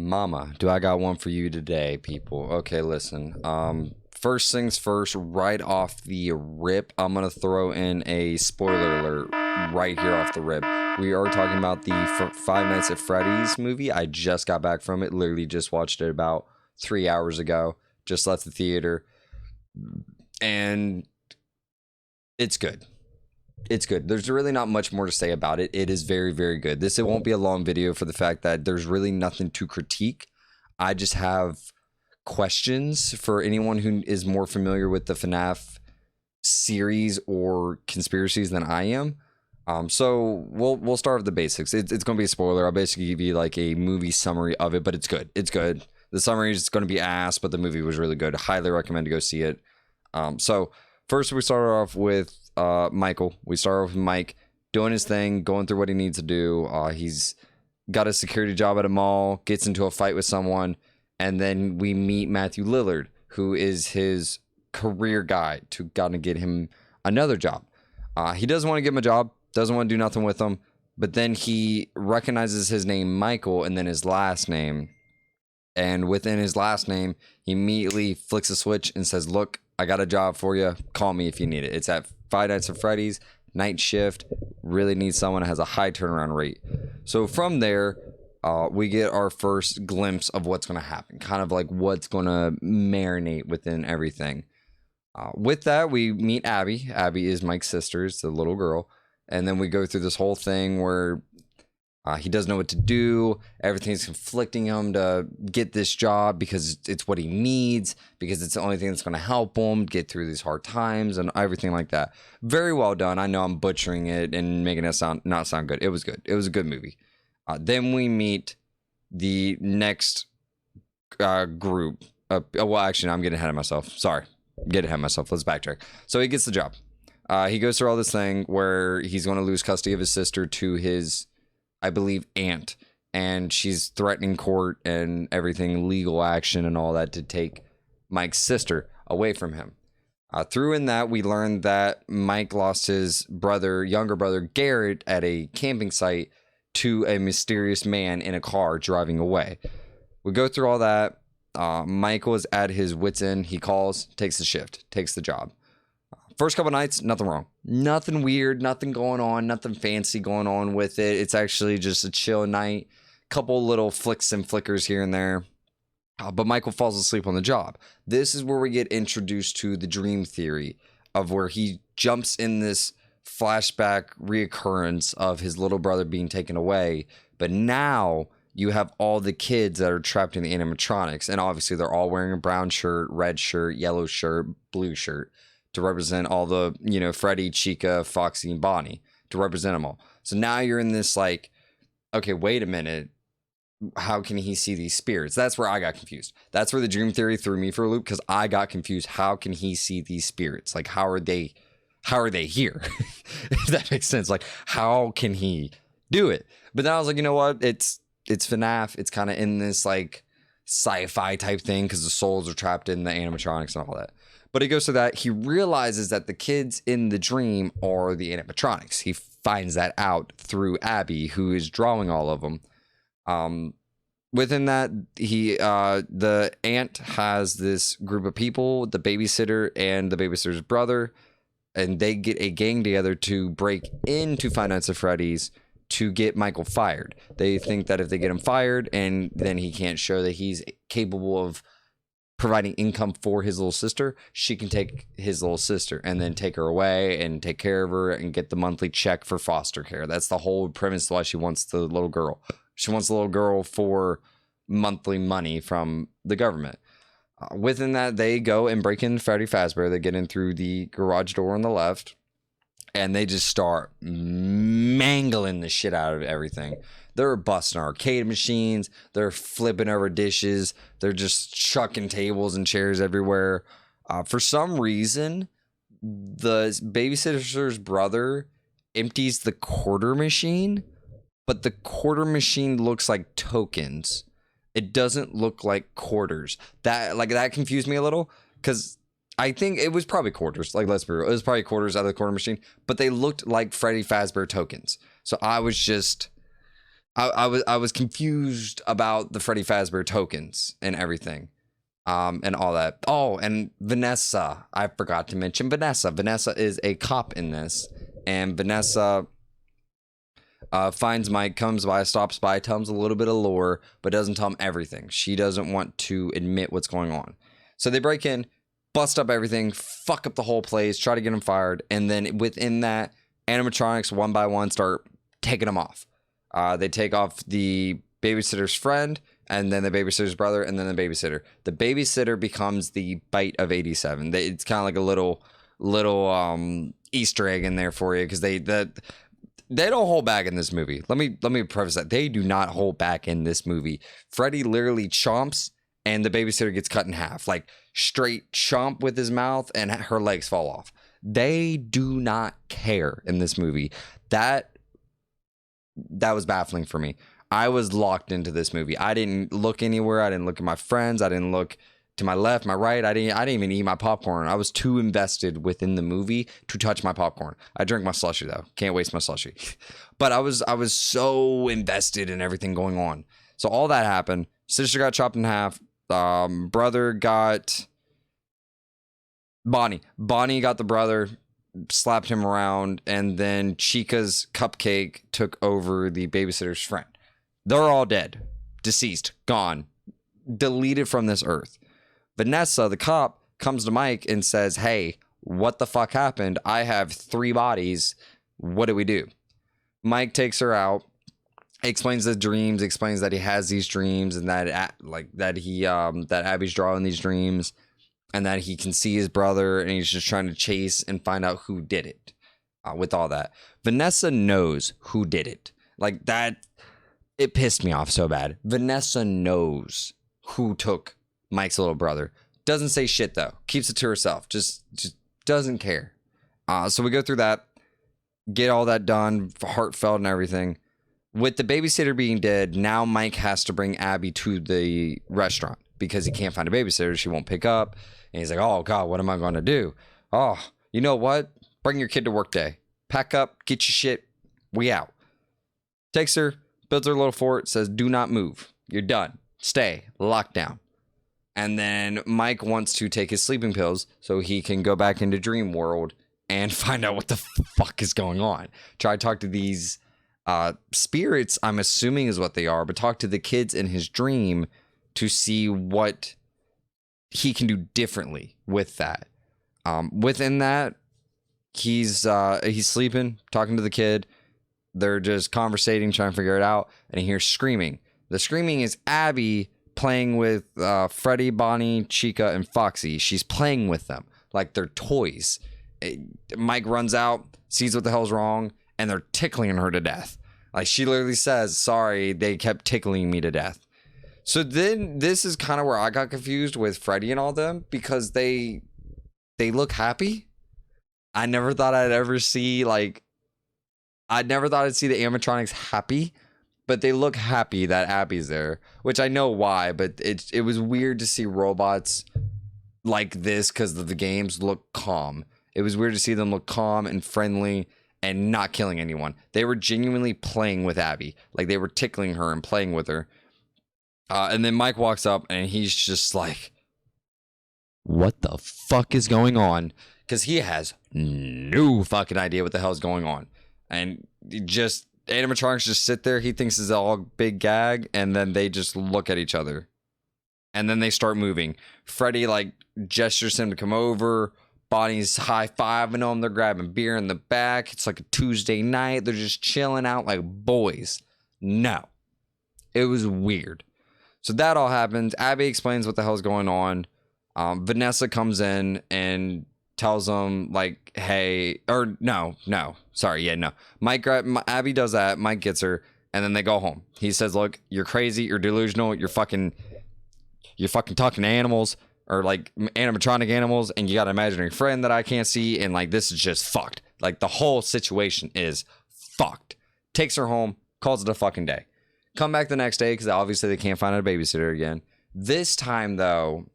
Mama, do I got one for you today, people? Okay, listen. First things first, right off the rip, I'm gonna throw in a spoiler alert right here off the rip. We are talking about the Five Nights at Freddy's movie. I just got back from it. Literally just watched it about 3 hours ago. Just left the theater, and it's good. It's good. There's really not much more to say about it. It is very, very good. It won't be a long video for the fact that there's really nothing to critique. I just have questions for anyone who is more familiar with the Fnaf series or conspiracies than I am. So we'll start with the basics. It's going to be a spoiler. I'll basically give you like a movie summary of it, but it's good. It's good. The summary is going to be ass, but the movie was really good. Highly recommend to go see it. So first we started off with Michael. We start off with Mike doing his thing, going through what he needs to do. He's got a security job at a mall, gets into a fight with someone, and then we meet Matthew Lillard, who is his career guide to gotta get him another job. He doesn't want to give him a job, doesn't want to do nothing with him, but then he recognizes his name Michael and then his last name. And within his last name, he immediately flicks a switch and says, "Look, I got a job for you. Call me if you need it." It's at Five Nights at Freddy's, night shift. Really needs someone that has a high turnaround rate. So from there, we get our first glimpse of what's going to happen, kind of like what's going to marinate within everything. With that, we meet Abby. Abby is Mike's sister, it's the little girl. And then we go through this whole thing where he doesn't know what to do. Everything's conflicting him to get this job because it's what he needs, because it's the only thing that's going to help him get through these hard times and everything like that. Very well done. I know I'm butchering it and making it not sound good. It was good. It was a good movie. Then we meet the next group. Well, actually, no, I'm getting ahead of myself. Sorry. Get ahead of myself. Let's backtrack. So he gets the job. He goes through all this thing where he's going to lose custody of his sister to his, I believe, aunt, and she's threatening court and everything, legal action and all that, to take Mike's sister away from him. Through in that, we learned that Mike lost his younger brother Garrett at a camping site to a mysterious man in a car driving away. We go through all that. Michael is at his wits' end. He calls, takes the shift, takes the job. First couple nights, nothing wrong. Nothing weird, nothing going on, nothing fancy going on with it. It's actually just a chill night. Couple little flicks and flickers here and there. But Michael falls asleep on the job. This is where we get introduced to the dream theory of where he jumps in this flashback reoccurrence of his little brother being taken away. But now you have all the kids that are trapped in the animatronics. And obviously they're all wearing a brown shirt, red shirt, yellow shirt, blue shirt, to represent all the, Freddy, Chica, Foxy, and Bonnie, to represent them all. So now you're in this like, okay, wait a minute. How can he see these spirits? That's where I got confused. That's where the dream theory threw me for a loop, because I got confused. How can he see these spirits? Like, how are they here? If that makes sense. Like, how can he do it? But then I was like, you know what? It's FNAF. It's kind of in this like sci-fi type thing because the souls are trapped in the animatronics and all that. But he goes to that. He realizes that the kids in the dream are the animatronics. He finds that out through Abby, who is drawing all of them. Within that, the aunt has this group of people, the babysitter and the babysitter's brother, and they get a gang together to break into Five Nights at Freddy's to get Michael fired. They think that if they get him fired and then he can't show that he's capable of providing income for his little sister, she can take his little sister and then take her away and take care of her and get the monthly check for foster care. That's the whole premise why she wants the little girl. She wants the little girl for monthly money from the government. Within that, they go and break in Freddy Fazbear. They get in through the garage door on the left, and they just start mangling the shit out of everything. They're busting arcade machines. They're flipping over dishes. They're just chucking tables and chairs everywhere. For some reason, the babysitter's brother empties the quarter machine, but the quarter machine looks like tokens. It doesn't look like quarters. That confused me a little, because I think it was probably quarters. Like, let's be real. It was probably quarters out of the quarter machine, but they looked like Freddy Fazbear tokens. So I was just, I was confused about the Freddy Fazbear tokens and everything. And all that. Oh, and Vanessa. I forgot to mention Vanessa. Vanessa is a cop in this. And Vanessa finds Mike, comes by, stops by, tells him a little bit of lore, but doesn't tell him everything. She doesn't want to admit what's going on. So they break in, bust up everything, fuck up the whole place, try to get him fired. And then within that, animatronics one by one start taking him off. They take off the babysitter's friend, and then the babysitter's brother, and then the babysitter. The babysitter becomes the bite of 87. It's kind of like a little Easter egg in there for you, because they don't hold back in this movie. Let me preface that they do not hold back in this movie. Freddy literally chomps, and the babysitter gets cut in half, like straight chomp with his mouth, and her legs fall off. They do not care in this movie. That was baffling for me. I was locked into this movie. I didn't look anywhere. I didn't look at my friends. I didn't look to my left, my right. I didn't even eat my popcorn. I was too invested within the movie to touch my popcorn. I drank my slushie though. Can't waste my slushie. But I was so invested in everything going on. So all that happened. Sister got chopped in half. Brother got Bonnie. Bonnie got the brother, slapped him around, and then Chica's cupcake took over the babysitter's friend. They're all dead, deceased, gone, deleted from this earth. Vanessa, the cop, comes to Mike and says, hey, what the fuck happened? I have 3 bodies. What do we do? Mike takes her out, explains the dreams, explains that he has these dreams, and that Abby's drawing these dreams, and that he can see his brother, and he's just trying to chase and find out who did it. With all that, Vanessa knows who did it. Like that. It pissed me off so bad. Vanessa knows who took Mike's little brother. Doesn't say shit though. Keeps it to herself. Just doesn't care. So we go through that, get all that done, heartfelt and everything. With the babysitter being dead, now Mike has to bring Abby to the restaurant because he can't find a babysitter. She won't pick up. And he's like, oh God, what am I going to do? Oh, you know what? Bring your kid to work day. Pack up, get your shit. We out. Takes her. Builds her little fort, says, do not move. You're done. Stay. Lockdown. And then Mike wants to take his sleeping pills so he can go back into Dream World and find out what the fuck is going on. Try to talk to these spirits, I'm assuming is what they are, but talk to the kids in his dream to see what he can do differently with that. Within that, he's sleeping, talking to the kid. They're just conversating, trying to figure it out, and he hears screaming. The screaming is Abby playing with Freddy, Bonnie, Chica, and Foxy. She's playing with them like they're toys. Mike runs out, sees what the hell's wrong, and they're tickling her to death. Like she literally says, sorry, they kept tickling me to death. So then this is kind of where I got confused with Freddy and all them, because they look happy. I never thought I'd see the animatronics happy, but they look happy that Abby's there, which I know why, but it was weird to see robots like this because the games look calm. It was weird to see them look calm and friendly and not killing anyone. They were genuinely playing with Abby. Like they were tickling her and playing with her. And then Mike walks up and he's just like, what the fuck is going on? Because he has no fucking idea what the hell is going on. And just animatronics just sit there. He thinks it's all big gag, and then they just look at each other, and then they start moving. Freddy like gestures him to come over. Bonnie's high-fiving them. They're grabbing beer in the back. It's like a Tuesday night. They're just chilling out like boys. No, it was weird. So that all happens. Abby explains what the hell's going on. Vanessa comes in and tells him like, hey, or no. Abby does that. Mike gets her, and then they go home. He says, look, you're crazy. You're delusional. You're fucking talking to animals, or like animatronic animals, and you got an imaginary friend that I can't see, and like this is just fucked. Like the whole situation is fucked. Takes her home, calls it a fucking day. Come back the next day because obviously they can't find a babysitter again. This time though,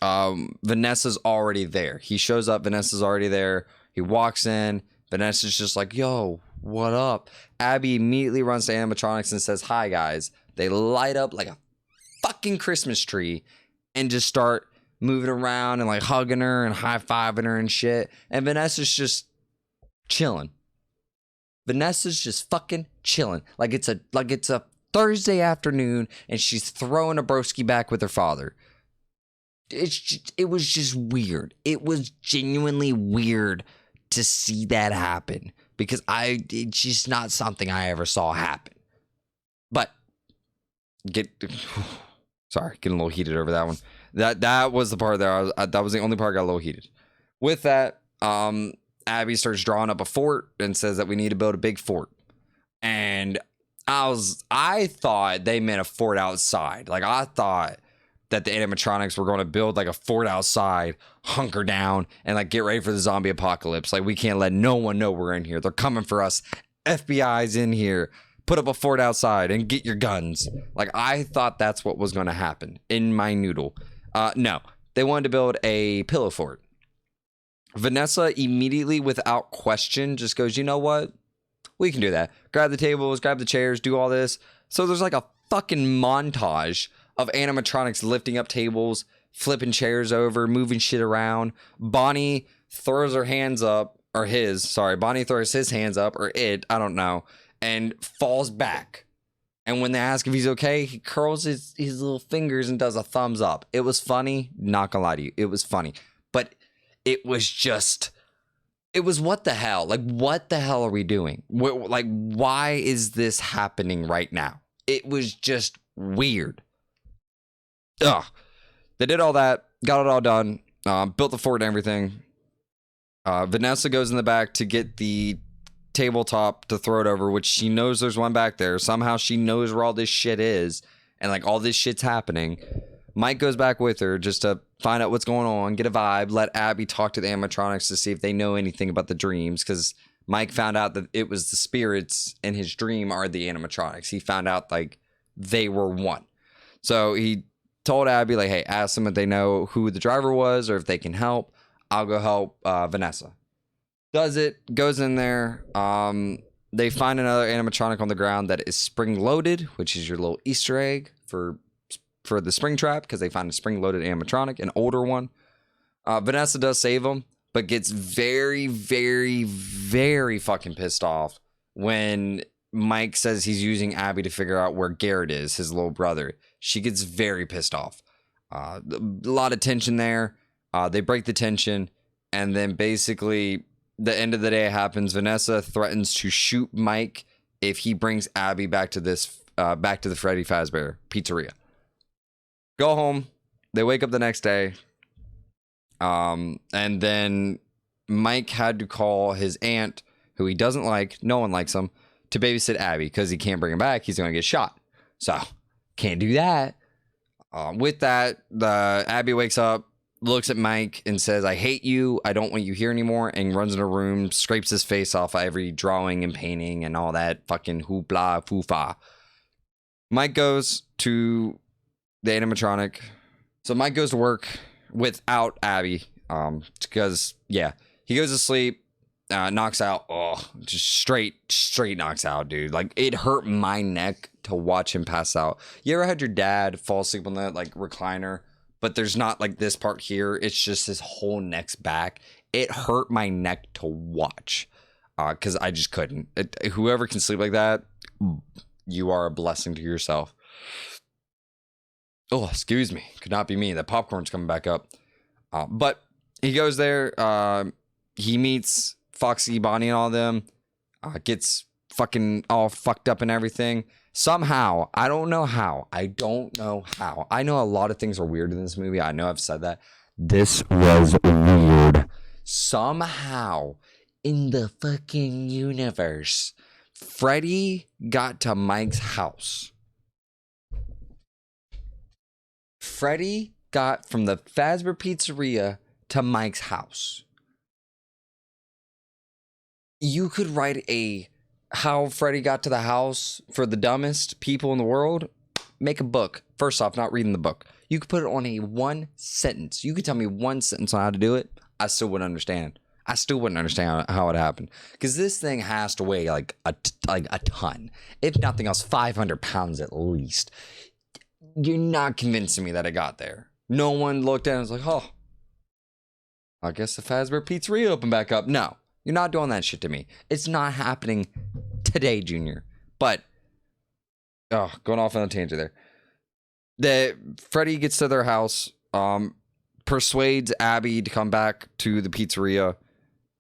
Vanessa's already there. He shows up. Vanessa's already there. He walks in. Vanessa's just like, yo, what up? Abby immediately runs to animatronics and says, hi, guys. They light up like a fucking Christmas tree and just start moving around and like hugging her and high-fiving her and shit. And Vanessa's just chilling. Vanessa's just fucking chilling. Like it's a Thursday afternoon and she's throwing a broski back with her father. It was just weird. It was genuinely weird to see that happen because it's just not something I ever saw happen. But sorry, getting a little heated over that one. That was the part that that was the only part I got a little heated. With that, Abby starts drawing up a fort and says that we need to build a big fort. And I thought they meant a fort outside. Like I thought that the animatronics were going to build like a fort outside, hunker down, and like get ready for the zombie apocalypse. Like we can't let no one know we're in here. They're coming for us. FBI's in here. Put up a fort outside and get your guns. Like I thought that's what was going to happen in my noodle. No, they wanted to build a pillow fort. Vanessa immediately, without question, just goes, you know what? We can do that. Grab the tables, grab the chairs, do all this. So there's like a fucking montage of animatronics lifting up tables, flipping chairs over, moving shit around. Bonnie throws her hands up, or Bonnie throws his hands up, or I don't know, and falls back. And when they ask if he's okay, he curls his little fingers and does a thumbs up. It was funny. Not gonna lie to you. It was funny. But it was what the hell? Like, what the hell are we doing? Like, why is this happening right now? It was just weird. Ugh. They did all that, got it all done, built the fort and everything. Vanessa goes in the back to get the tabletop to throw it over, which she knows there's one back there. Somehow she knows where all this shit is, and like all this shit's happening. Mike goes back with her just to find out what's going on, get a vibe, let Abby talk to the animatronics to see if they know anything about the dreams, because Mike found out that it was the spirits in his dream are the animatronics. He found out like they were one. So he told Abby, like, hey, ask them if they know who the driver was or if they can help. I'll go help Vanessa. Does it, goes in there. They find another animatronic on the ground that is spring-loaded, which is your little Easter egg for the spring trap, because they find a spring-loaded animatronic, an older one. Vanessa does save him, but gets very, very, very fucking pissed off when Mike says he's using Abby to figure out where Garrett is, his little brother. She gets very pissed off. A lot of tension there. They break the tension, and then basically the end of the day happens. Vanessa threatens to shoot Mike if he brings Abby back to the Freddy Fazbear Pizzeria. Go home. They wake up the next day. And then Mike had to call his aunt, who he doesn't like, no one likes him, to babysit Abby because he can't bring him back. He's going to get shot. So, can't do that. With that, Abby wakes up, looks at Mike and says, I hate you. I don't want you here anymore. And runs in a room, scrapes his face off every drawing and painting and all that fucking hoopla foofa. Mike goes to the animatronic. So Mike goes to work without Abby. Because, yeah, he goes to sleep, knocks out. Oh, just straight knocks out, dude. Like, it hurt my neck to watch him pass out. You ever had your dad fall asleep on that, like, recliner? But there's not like this part here. It's just his whole neck's back. It hurt my neck to watch because I just couldn't. Whoever can sleep like that, you are a blessing to yourself. Oh, excuse me. Could not be me. That popcorn's coming back up. But he goes there. He meets Foxy, Bonnie, and all of them. Gets fucking all fucked up and everything. Somehow, I don't know how. I know a lot of things are weird in this movie. I know I've said that. This was weird. Somehow, in the fucking universe, Freddy got to Mike's house. Freddy got from the Fazbear Pizzeria to Mike's house. You could write a how Freddy got to the house for the dumbest people in the world. Make a book. First off, not reading the book. You could put it on a one sentence. You could tell me one sentence on how to do it. I still wouldn't understand. I still wouldn't understand how it happened. Because this thing has to weigh like a ton. If nothing else, 500 pounds at least. You're not convincing me that it got there. No one looked at it and was like, oh, I guess the Fazbear Pizzeria opened back up. No, you're not doing that shit to me. It's not happening today, Junior. But, going off on a tangent there. Freddy gets to their house, persuades Abby to come back to the pizzeria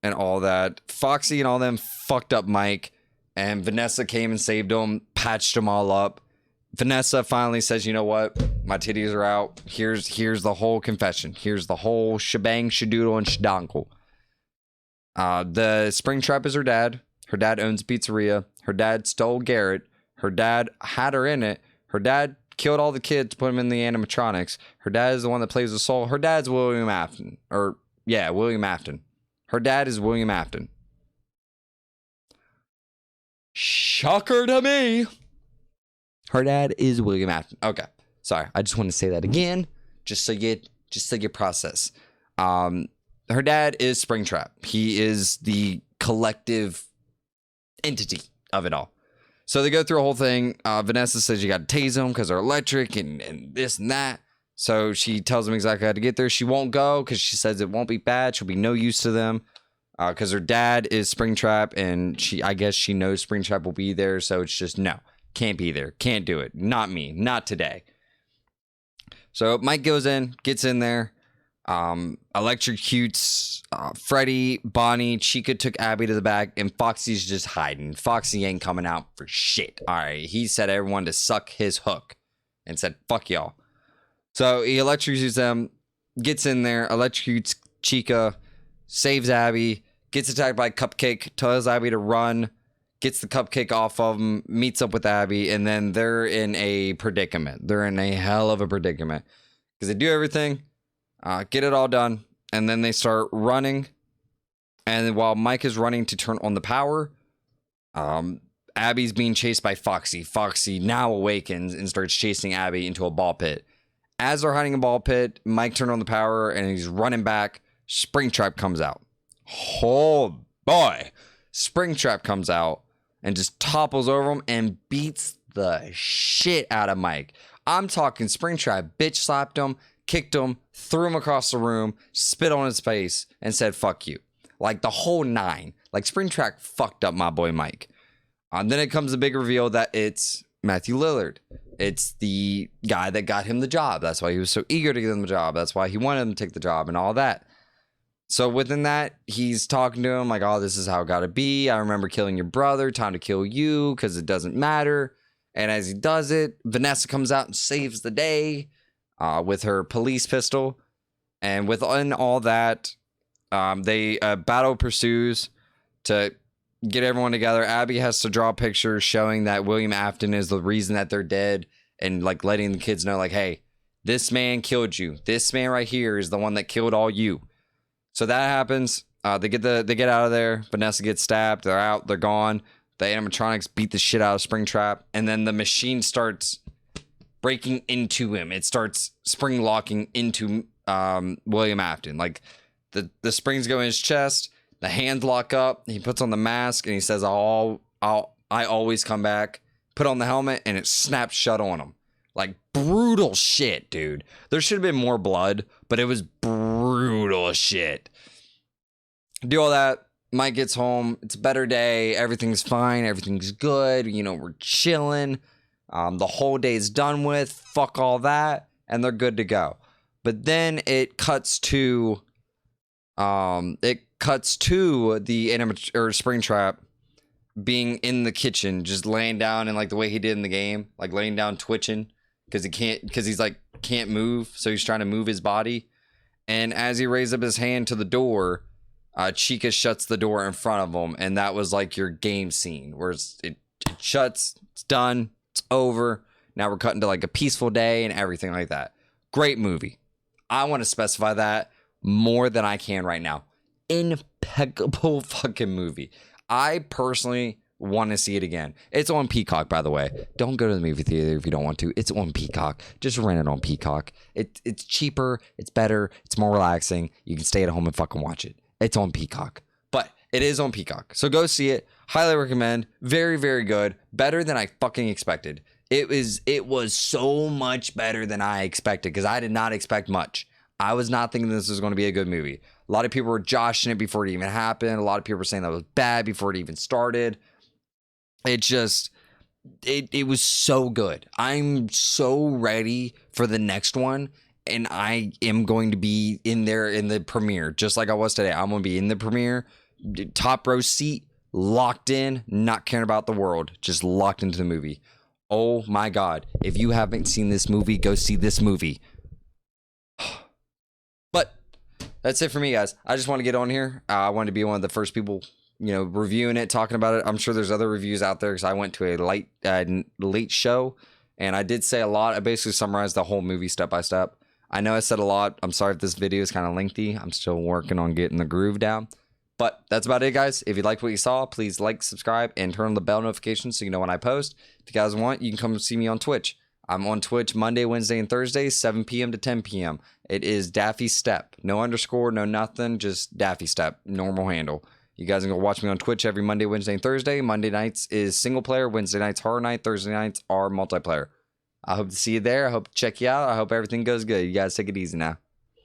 and all that. Foxy and all them fucked up Mike, and Vanessa came and saved him, patched them all up. Vanessa finally says, you know what? My titties are out. Here's the whole confession. Here's the whole shebang, shadoodle, and shadonkle. The Springtrap is her dad. Her dad owns a pizzeria. Her dad stole Garrett. Her dad had her in it. Her dad killed all the kids, put them in the animatronics. Her dad is the one that plays the soul. Her dad's William Afton. William Afton. Her dad is William Afton. Shocker to me. Her dad is William Afton. Okay. Sorry. I just want to say that again. Just so you process. Her dad is Springtrap. He is the collective entity of it all. So they go through a whole thing. Vanessa says you got to tase them because they're electric and this and that. So she tells them exactly how to get there. She won't go because she says it won't be bad. She'll be no use to them because her dad is Springtrap, and I guess she knows Springtrap will be there. So it's just no, can't be there, can't do it. Not me, not today. So Mike goes in, gets in there, electrocutes Freddy, Bonnie. Chica took Abby to the back, and Foxy's just hiding. Foxy ain't coming out for shit. All right, he said everyone to suck his hook and said, fuck y'all. So he electrocutes them, gets in there, electrocutes Chica, saves Abby, gets attacked by Cupcake, tells Abby to run, gets the Cupcake off of him, meets up with Abby, and then they're in a predicament. They're in a hell of a predicament because they do everything, get it all done, and then they start running. And while Mike is running to turn on the power, Abby's being chased by Foxy. Foxy now awakens and starts chasing Abby into a ball pit. As they're hiding in a ball pit, Mike turned on the power and he's running back. Springtrap comes out. Oh boy. Springtrap comes out and just topples over him and beats the shit out of Mike. I'm talking Springtrap bitch slapped him, kicked him, threw him across the room, spit on his face, and said, fuck you. Like the whole nine. Like Springtrap fucked up my boy Mike. Then it comes the big reveal that it's Matthew Lillard. It's the guy that got him the job. That's why he was so eager to get him the job. That's why he wanted him to take the job and all that. So within that, he's talking to him like, oh, this is how it got to be. I remember killing your brother. Time to kill you because it doesn't matter. And as he does it, Vanessa comes out and saves the day with her police pistol. And within all that, they battle pursues to get everyone together. Abby has to draw pictures showing that William Afton is the reason that they're dead, and like letting the kids know like, hey, this man killed you. This man right here is the one that killed all you. So that happens. They get out of there. Vanessa gets stabbed. They're out. They're gone. The animatronics beat the shit out of Springtrap, and then the machine starts breaking into him. It starts spring locking into William Afton. Like the springs go in his chest. The hands lock up. He puts on the mask and he says, I always come back. Put on the helmet and it snaps shut on him. Like brutal shit, dude. There should have been more blood, but it was brutal shit. Do all that. Mike gets home. It's a better day. Everything's fine. Everything's good. You know, we're chilling. The whole day's done with. Fuck all that. And they're good to go. But then it cuts to the Springtrap being in the kitchen, just laying down in like the way he did in the game, like laying down twitching because he's like can't move, so he's trying to move his body. And as he raises up his hand to the door, Chica shuts the door in front of him, and that was like your game scene where it shuts, it's done, it's over. Now we're cutting to like a peaceful day and everything like that. Great movie. I want to specify that more than I can right now. Impeccable fucking movie. I personally want to see it again. It's on Peacock, by the way. Don't go to the movie theater if you don't want to. It's on Peacock. Just rent it on Peacock. It's cheaper. It's better. It's more relaxing. You can stay at home and fucking watch it. It's on Peacock. But it is on Peacock. So go see it. Highly recommend. Very, very good. Better than I fucking expected. It was so much better than I expected because I did not expect much. I was not thinking this was going to be a good movie. A lot of people were joshing it before it even happened. A lot of people were saying that was bad before it even started. It was so good. I'm so ready for the next one. And I am going to be in there in the premiere, just like I was today. I'm going to be in the premiere, top row seat, locked in, not caring about the world, just locked into the movie. Oh my God. If you haven't seen this movie, go see this movie. But that's it for me, guys. I just want to get on here. I wanted to be one of the first people, reviewing it, talking about it. I'm sure there's other reviews out there because I went to a late show and I did say a lot. I basically summarized the whole movie step by step. I know I said a lot. I'm sorry if this video is kind of lengthy. I'm still working on getting the groove down. But that's about it, guys. If you liked what you saw, please like, subscribe, and turn on the bell notifications so you know when I post. If you guys want, you can come see me on Twitch. I'm on Twitch Monday, Wednesday, and Thursday, 7 p.m. to 10 p.m. It is Daffy Step. No underscore, no nothing, just Daffy Step. Normal handle. You guys can go watch me on Twitch every Monday, Wednesday, and Thursday. Monday nights is single player. Wednesday nights horror night. Thursday nights are multiplayer. I hope to see you there. I hope to check you out. I hope everything goes good. You guys take it easy now.